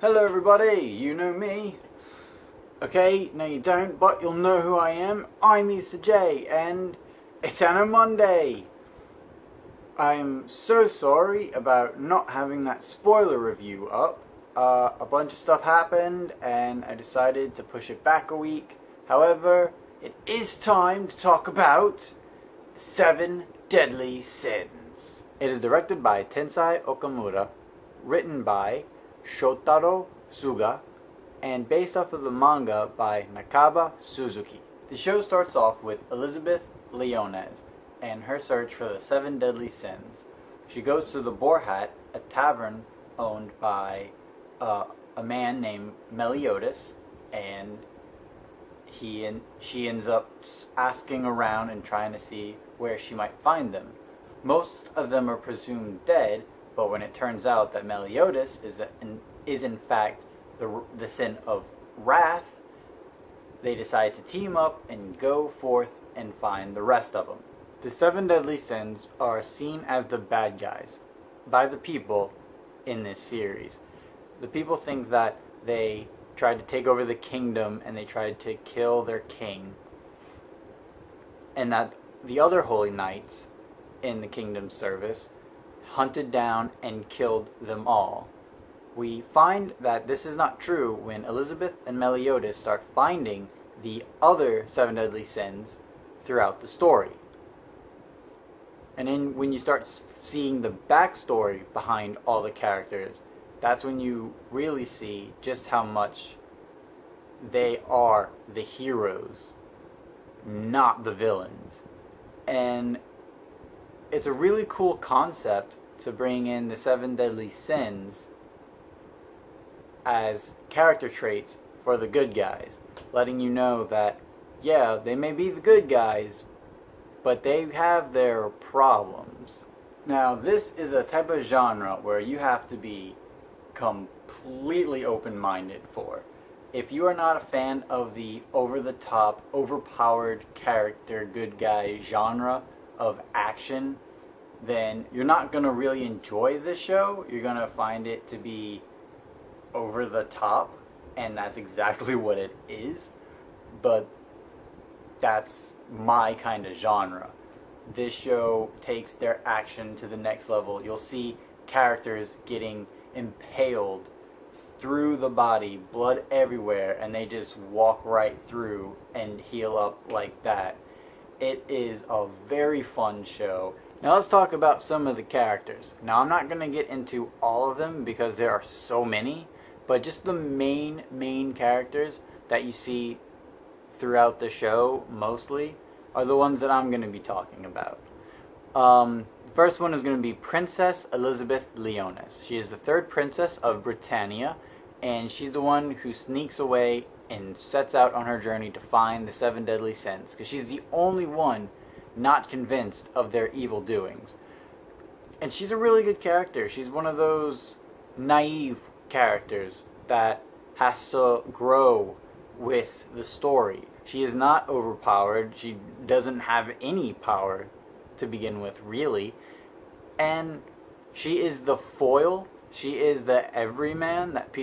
Hello everybody, you know me. Okay, no you don't, but you'll know who I am. I'm Easter J, and it's AniMonday. I'm so sorry about not having that spoiler review up. A bunch of stuff happened, and I decided to push it back a week. However, it is time to talk about 7 Deadly Sins. It is directed by Tensai Okamura, written by Shotaro Suga, and based off of the manga by Nakaba Suzuki. The show starts off with Elizabeth Leones and her search for the 7 deadly sins. She goes to the Boar Hat, a tavern owned by a man named Meliodas, and she ends up asking around and trying to see where she might find them. Most of them are presumed dead, but when it turns out that Meliodas is in fact the sin of wrath, they decide to team up and go forth and find the rest of them. The 7 deadly sins are seen as the bad guys by the people in this series. The people think that they tried to take over the kingdom and they tried to kill their king, and that the other holy knights in the kingdom's service hunted down and killed them all. We find that this is not true when Elizabeth and Meliodas start finding the other 7 deadly sins throughout the story. And then when you start seeing the backstory behind all the characters, that's when you really see just how much they are the heroes, not the villains. And it's a really cool concept to bring in the 7 deadly sins as character traits for the good guys, letting you know that, yeah, they may be the good guys, but they have their problems. Now, this is a type of genre where you have to be completely open-minded for. If you are not a fan of the over-the-top, overpowered character good guy genre of action, then you're not going to really enjoy this show. You're going to find it to be over the top, and that's exactly what it is. But that's my kind of genre. This show takes their action to the next level. You'll see characters getting impaled through the body, blood everywhere, and they just walk right through and heal up like that. It is a very fun show. Now let's talk about some of the characters. Now I'm not going to get into all of them because there are so many, but just the main characters that you see throughout the show mostly are the ones that I'm going to be talking about. The first one is going to be Princess Elizabeth Leones. She is the 3rd princess of Britannia, and she's the one who sneaks away and sets out on her journey to find the 7 deadly sins, because she's the only one not convinced of their evil doings. And she's a really good character. She's one of those naive characters that has to grow with the story. She is not overpowered. She doesn't have any power to begin with, really. And she is the foil. She is the everyman that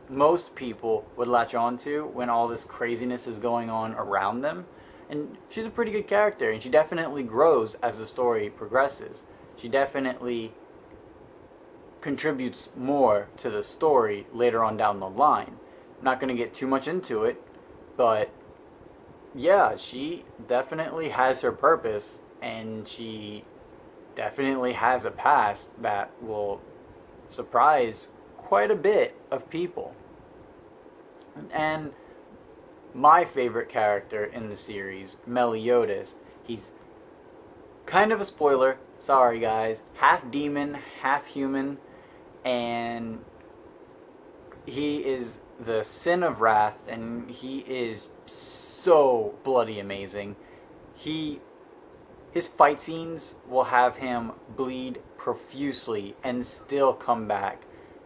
most people would latch on to when all this craziness is going on around them. And she's a pretty good character, and she definitely grows as the story progresses. She definitely contributes more to the story later on down the line. I'm not going to get too much into it, but yeah, she definitely has her purpose, and she definitely has a past that will surprise quite a bit of people. And my favorite character in the series, Meliodas, he's kind of a spoiler, sorry guys, half demon, half human, and he is the sin of wrath, and he is so bloody amazing. His fight scenes will have him bleed profusely and still come back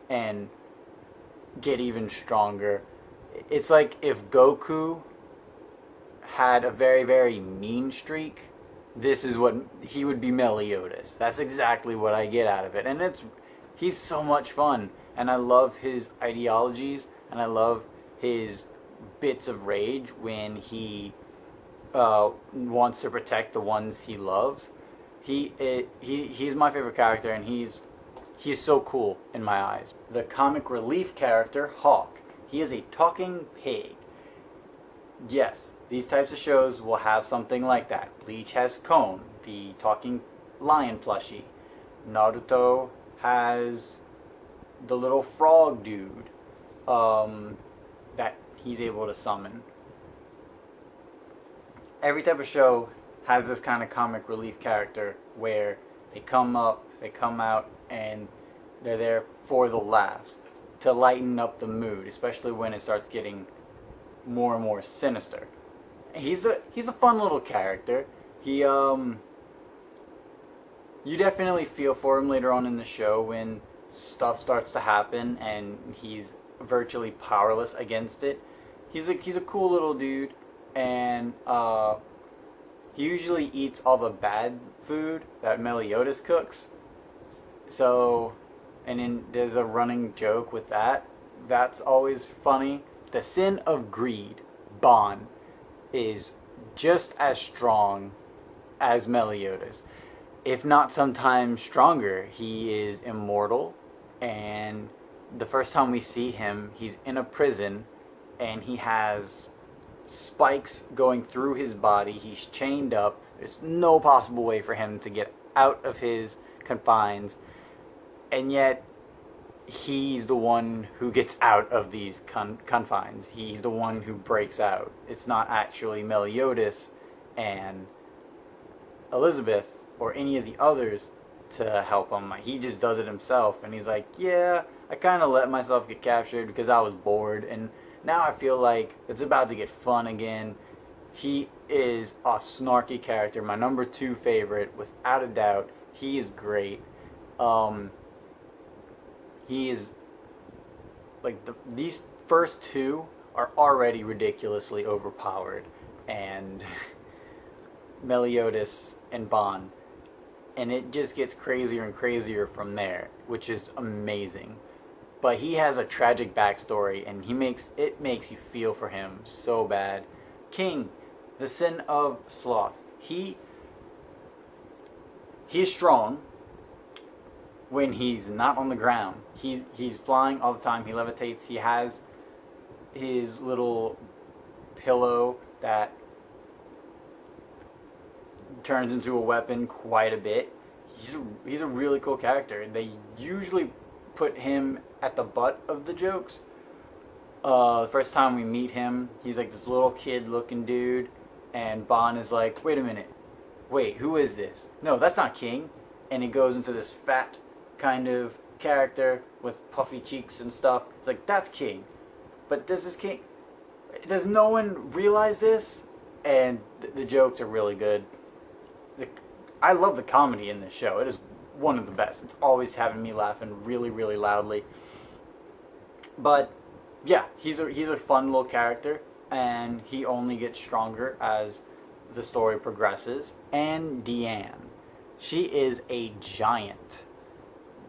and get even stronger. It's like if Goku had a very, very mean streak, this is what he would be. Meliodas. That's exactly what I get out of it. And he's so much fun. and I love his ideologies, and I love his bits of rage when he wants to protect the ones he loves. He's my favorite character, and he's so cool in my eyes. The comic relief character Hawk. He is a talking pig. Yes, these types of shows will have something like that. Bleach has Kon, the talking lion plushie. Naruto has the little frog dude that he's able to summon. Every type of show has this kind of comic relief character where they come out, and they're there for the laughs, to lighten up the mood, especially when it starts getting more and more sinister. He's a fun little character. You definitely feel for him later on in the show when stuff starts to happen and he's virtually powerless against it. He's a cool little dude, and he usually eats all the bad food that Meliodas cooks. So, and then there's a running joke with that. That's always funny. The sin of greed, Bon, is just as strong as Meliodas, if not sometimes stronger. He is immortal, and the first time we see him, he's in a prison, and he has spikes going through his body. He's chained up. There's no possible way for him to get out of his confines, and yet he's the one who gets out of these confines. He's the one who breaks out. It's not actually Meliodas and Elizabeth or any of the others to help him. He just does it himself, and he's like, yeah, I kind of let myself get captured because I was bored, and now I feel like it's about to get fun again. He is a snarky character, my number 2 favorite, without a doubt. He is great. He is like these first 2 are already ridiculously overpowered, and Meliodas and Bon, and it just gets crazier and crazier from there, which is amazing. But he has a tragic backstory, and it makes you feel for him so bad. King, the sin of sloth. He's strong when he's not on the ground. He's flying all the time. He levitates. He has his little pillow that turns into a weapon quite a bit. He's a really cool character. They usually put him at the butt of the jokes. The first time we meet him, he's like this little kid looking dude, and Bon is like, wait a minute, wait, who is this? No, that's not King. And he goes into this fat kind of character with puffy cheeks and stuff. It's like, that's King, but this is King. Does no one realize this? And the jokes are really good. I love the comedy in this show. It is one of the best. It's always having me laughing really, really loudly. But yeah, he's a fun little character, and he only gets stronger as the story progresses. And Deanne, she is a giant.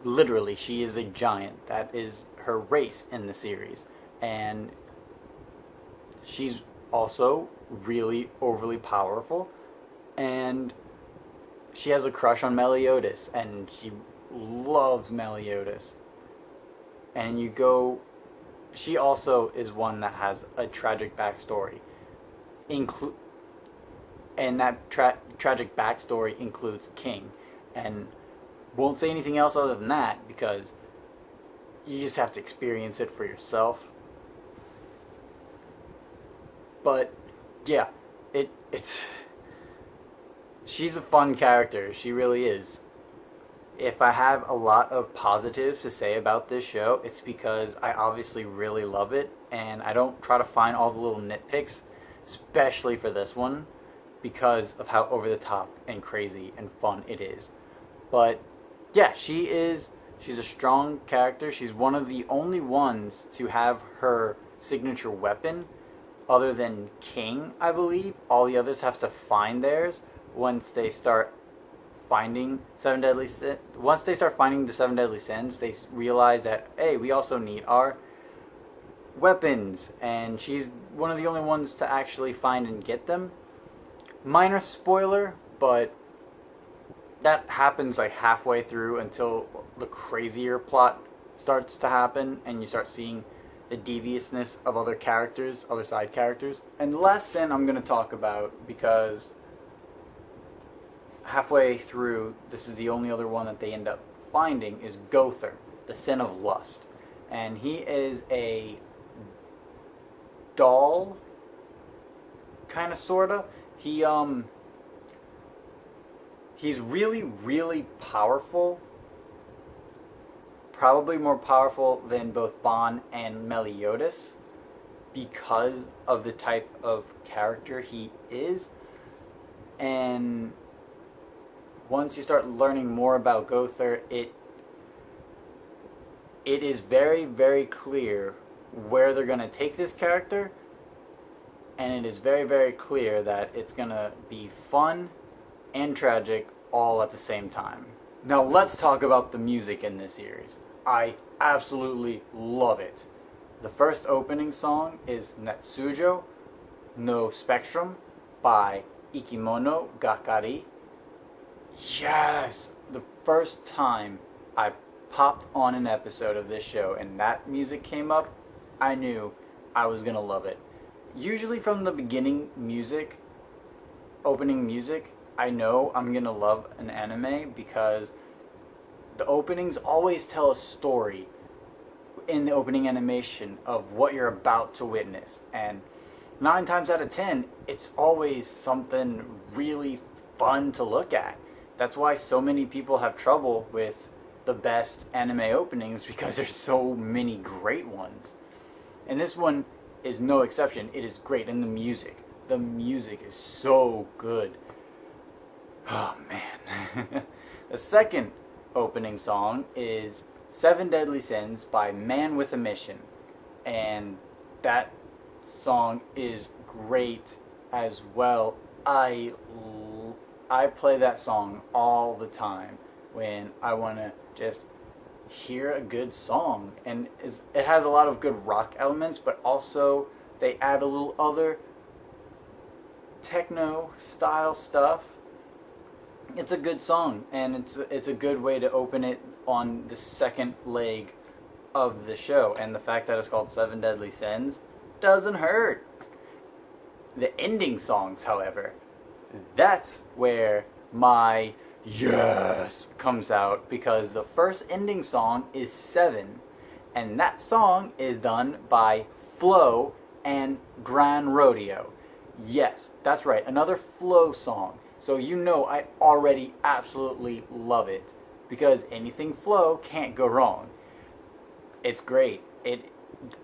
Literally, she is a giant. That is her race in the series, and she's also really overly powerful, and she has a crush on Meliodas, and she loves Meliodas. And she also is one that has a tragic backstory. And that tragic backstory includes King. And won't say anything else other than that, because you just have to experience it for yourself. But yeah, it's she's a fun character. She really is. If I have a lot of positives to say about this show, it's because I obviously really love it, and I don't try to find all the little nitpicks, especially for this one, because of how over the top and crazy and fun it is. But yeah, she's a strong character. She's one of the only ones to have her signature weapon, other than King, I believe. All the others have to find theirs once they start finding once they start finding the 7 deadly sins, they realize that, hey, we also need our weapons, and she's one of the only ones to actually find and get them. Minor spoiler, but that happens like halfway through until the crazier plot starts to happen and you start seeing the deviousness of other characters, other side characters. And the last sin I'm going to talk about, because halfway through, this is the only other one that they end up finding, is Gother, the sin of lust. And he is a doll, kind of, sorta. He's really, really powerful. Probably more powerful than both Bon and Meliodas because of the type of character he is. And once you start learning more about Gother, it is very, very clear where they're going to take this character. And it is very, very clear that it's going to be fun and tragic all at the same time. Now let's talk about the music in this series. I absolutely love it. The first opening song is Netsujo no Spectrum by Ikimono Gakari. Yes! The first time I popped on an episode of this show and that music came up, I knew I was gonna love it. Usually from the beginning music, opening music, I know I'm gonna love an anime because the openings always tell a story in the opening animation of what you're about to witness. And 9 times out of 10, it's always something really fun to look at. That's why so many people have trouble with the best anime openings, because there's so many great ones. And this one is no exception. It is great. And the music is so good. Oh man. The second opening song is 7 Deadly Sins by Man with a Mission. And that song is great as well. I play that song all the time when I want to just hear a good song. And it has a lot of good rock elements, but also they add a little other techno style stuff. It's a good song, and it's a good way to open it on the second leg of the show. And the fact that it's called 7 Deadly Sins doesn't hurt. The ending songs, however, that's where my yes comes out, because the first ending song is 7, and that song is done by Flo and Gran Rodeo. Yes, that's right, another Flo song. So you know I already absolutely love it, because anything Flo can't go wrong. It's great.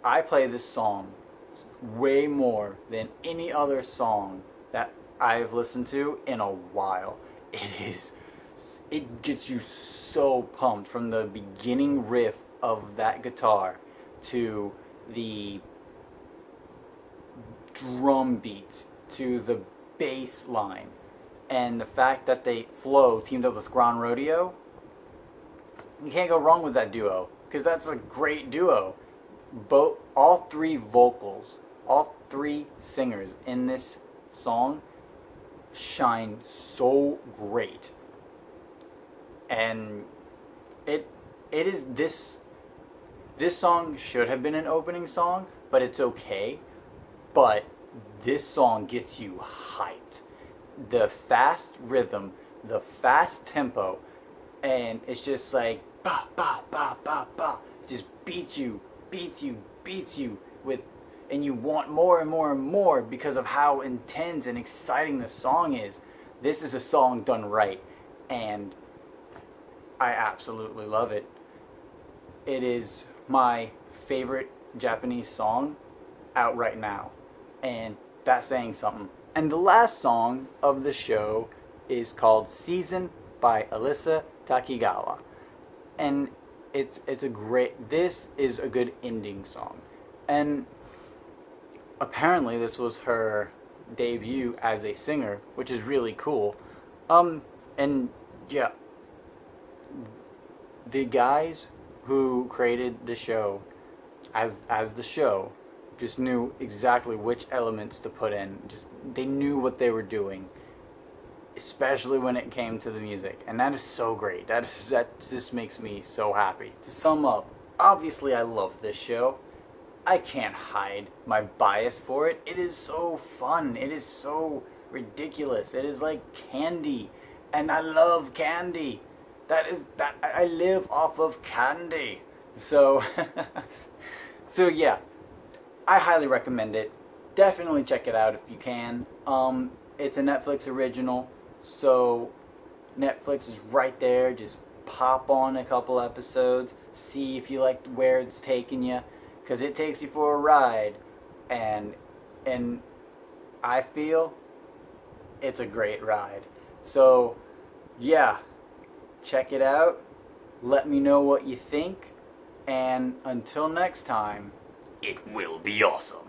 I play this song way more than any other song that I've listened to in a while. It gets you so pumped from the beginning riff of that guitar to the drum beats to the bass line. And the fact that Flo teamed up with Gran Rodeo, you can't go wrong with that duo, because that's a great duo. All three vocals, all three singers in this song shine so great. And it is this song should have been an opening song, but it's okay. But this song gets you hyped. The fast rhythm, the fast tempo, and it's just like ba ba ba ba ba, just beats you with, and you want more and more and more because of how intense and exciting the song is. This is a song done right, and I absolutely love it. It is my favorite Japanese song out right now, and that's saying something. And the last song of the show is called Season by Alyssa Takigawa. And this is a good ending song. And apparently this was her debut as a singer, which is really cool. And yeah, the guys who created the show as the show just knew exactly which elements to put in. Just they knew what they were doing, especially when it came to the music, and that is so great. That just makes me so happy. To sum up, obviously I love this show. I can't hide my bias for it. It is so fun. It is so ridiculous. It is like candy, and I love candy. That I live off of candy. So so yeah, I highly recommend it. Definitely check it out if you can. It's a Netflix original, so Netflix is right there. Just pop on a couple episodes, see if you like where it's taking you, because it takes you for a ride, and I feel it's a great ride. So yeah, check it out. Let me know what you think, and until next time, it will be awesome.